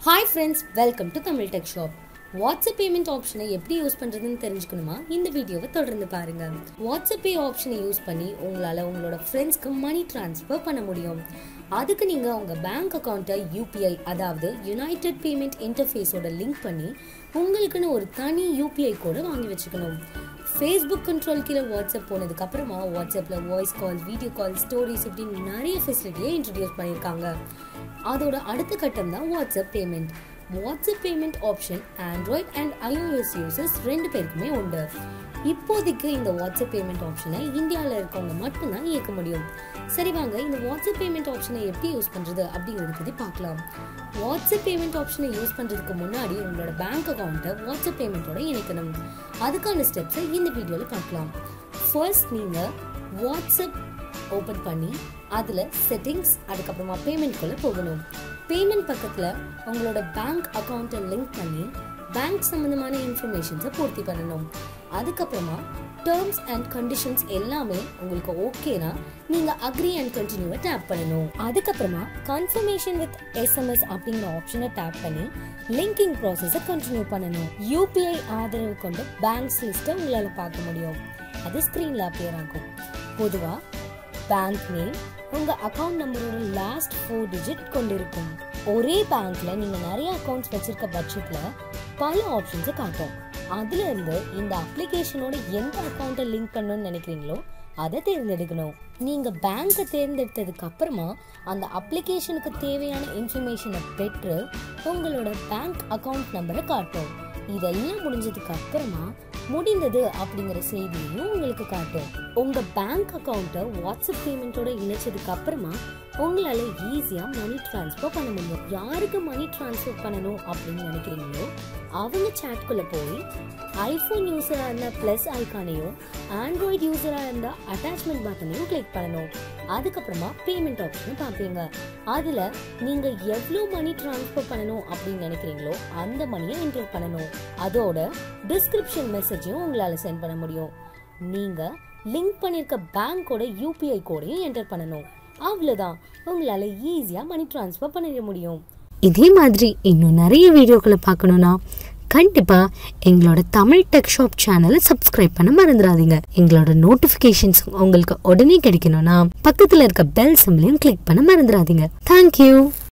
Hi friends, welcome to Tamil Tech Shop. WhatsApp payment option எப்படி use பண்றதுன்னு தெரிஞ்சுக்கணுமா? இந்த வீடியோவை தொடர்ந்து பாருங்க. WhatsApp Pay ஆப்ஷனை யூஸ் பண்ணி உங்களால உங்களோட ஃப்ரெண்ட்ஸ்க்கு மணி ட்ரான்ஸ்ஃபர் பண்ண முடியும். அதுக்கு நீங்க உங்க பேங்க் அக்கவுண்ட்டை UPI அதாவது யுனைடெட் பேமெண்ட் இன்டர்ஃபேஸோட லிங்க் பண்ணி உங்களுக்குன்னு ஒரு தனி UPI கோட வாங்கி வச்சுக்கணும். Facebook கண்ட்ரோல் கீழே வாட்ஸ்அப் போனதுக்கு அப்புறமா வாட்ஸ்அப்ல voice call, video call, stories இப்படி நிறைய ஃபெசிலிட்டியை இன்ட்ரடியூஸ் பண்ணியிருக்காங்க. அதோட அடுத்த கட்டம் தான் WhatsApp payment. WhatsApp payment option Android and iOS users ரெண்டு பேருக்குமே உண்டு. இப்போதைக்கு இந்த வாட்ஸ்அப் பேமெண்ட் ஆப்ஷனை இந்தியாவில் இருக்கவங்க மட்டும்தான் இயக்க முடியும். சரி வாங்க, இந்த வாட்ஸ்அப் பேமெண்ட் ஆப்ஷனை எப்படி யூஸ் பண்றது அப்படிங்கிறத பத்தி பார்க்கலாம். வாட்ஸ்அப் பேமெண்ட் ஆப்ஷனை யூஸ் பண்றதுக்கு முன்னாடி உங்களோட பேங்க் அக்கவுண்ட்டை வாட்ஸ்அப் பேமெண்ட்டோட இணைக்கணும். அதுக்கான ஸ்டெப்ஸை இந்த வீடியோவில் பார்க்கலாம். ஃபர்ஸ்ட் நீங்க வாட்ஸ்அப் ஓபன் பண்ணி அதுல செட்டிங்ஸ், அதுக்கப்புறமா பேமெண்ட்குள்ள போகணும். பேமெண்ட் பக்கத்துல உங்களோட பேங்க் அக்கவுண்ட்டை லிங்க் பண்ணி பேங்க் சம்பந்தமான இன்ஃபர்மேஷன்ஸை பூர்த்தி பண்ணணும். அதுக்கப்புறமா டேர்ம்ஸ் அண்ட் கண்டிஷன்ஸ் எல்லாமே உங்களுக்கு ஓகேனா நீங்க அக்ரி அண்ட் கண்டினியூவை டேப் பண்ணணும். அதுக்கப்புறமா கன்ஃபர்மேஷன் வித் SMS அப்படிங்கிற ஆப்ஷனை டேப் பண்ணி லிங்கிங் ப்ராசஸை கண்டினியூ பண்ணணும். UPI ஆதரவு கொண்ட பேங்க்ஸ் லிஸ்ட்டை உங்களால பார்க்க முடியும். அது ஸ்கிரீன்ல அப்பியர் ஆகும். பொதுவா பேங்க் நேம் உங்க அக்கவுண்ட் நம்பரோட லாஸ்ட் 4 டிஜிட் கொண்டிருக்கும். ஒரே பேங்க்ல நீங்க நிறைய அக்கவுண்ட்ஸ் வச்சிருக்க பட்சத்துல பல ஆப்ஷன்ஸை காட்டும். அதுல இருந்து இந்த அப்ளிகேஷனோட எந்த அக்கவுண்ட்டை லிங்க் பண்ணணும்னு நினைக்கிறீங்களோ அதை தேர்ந்தெடுக்கணும். நீங்க பேங்கை தேர்ந்தெடுத்ததுக்கு அப்புறமா அந்த அப்ளிகேஷனுக்கு தேவையான இன்ஃபர்மேஷனை பெற்று உங்களோட பேங்க் அக்கவுண்ட் நம்பரை காட்டும். இதெல்லாம் முடிஞ்சதுக்கு அப்புறமா முடிந்தது அப்படிங்கிற செய்தியையும் உங்களுக்கு காட்டும். உங்க பேங்க் அக்கவுண்ட்டை வாட்ஸ்அப் பேமெண்ட்டோட இணைச்சதுக்கு அப்புறமா உங்களால ஈஸியா மணி ட்ரான்ஸ்ஃபர் பண்ண முடியும். யாருக்கு மணி ட்ரான்ஸ்ஃபர் பண்ணணும் அப்படின்னு நினைக்கிறீங்களோ அவங்க சாட்குள்ள போய் ஐபோன் யூசரா இருந்தா பிளஸ் ஐகானையும், ஆண்ட்ராய்டு யூசரா இருந்தா அட்டாச்மெண்ட் பட்டனையும் கிளிக் பண்ணணும். அதுக்கப்புறமா பேமெண்ட் ஆப்ஷன் பார்ப்பீங்க. அதுல நீங்க எவ்வளவு மணி ட்ரான்ஸ்ஃபர் பண்ணணும் அப்படின்னு நினைக்கிறீங்களோ அந்த மணியை என்டர் பண்ணணும். அதோட டிஸ்கிரிப்ஷன் மெசேஜையும் உங்களால சென்ட் பண்ண முடியும். நீங்க லிங்க் பண்ணிருக்க பேங்கோட UPI கோடையும் என்டர் பண்ணணும். அவ்வளவுதான், உங்களால ஈஸியா மணி ட்ரான்ஸ்ஃபர் பண்ண முடியும். இதே மாதிரி இன்னும் நிறைய வீடியோக்களை பார்க்கணும்னா கண்டிப்பா எங்களோட தமிழ் டெக் ஷாப் சேனலை சப்ஸ்கிரைப் பண்ண மறந்துடாதீங்க. எங்களோட நோட்டிபிகேஷன்ஸ் உங்களுக்கு உடனே கிடைக்கணும்னா பக்கத்துல இருக்க பெல் சிம்பலையும் கிளிக் பண்ண மறந்துடாதீங்க. தேங்க்யூ.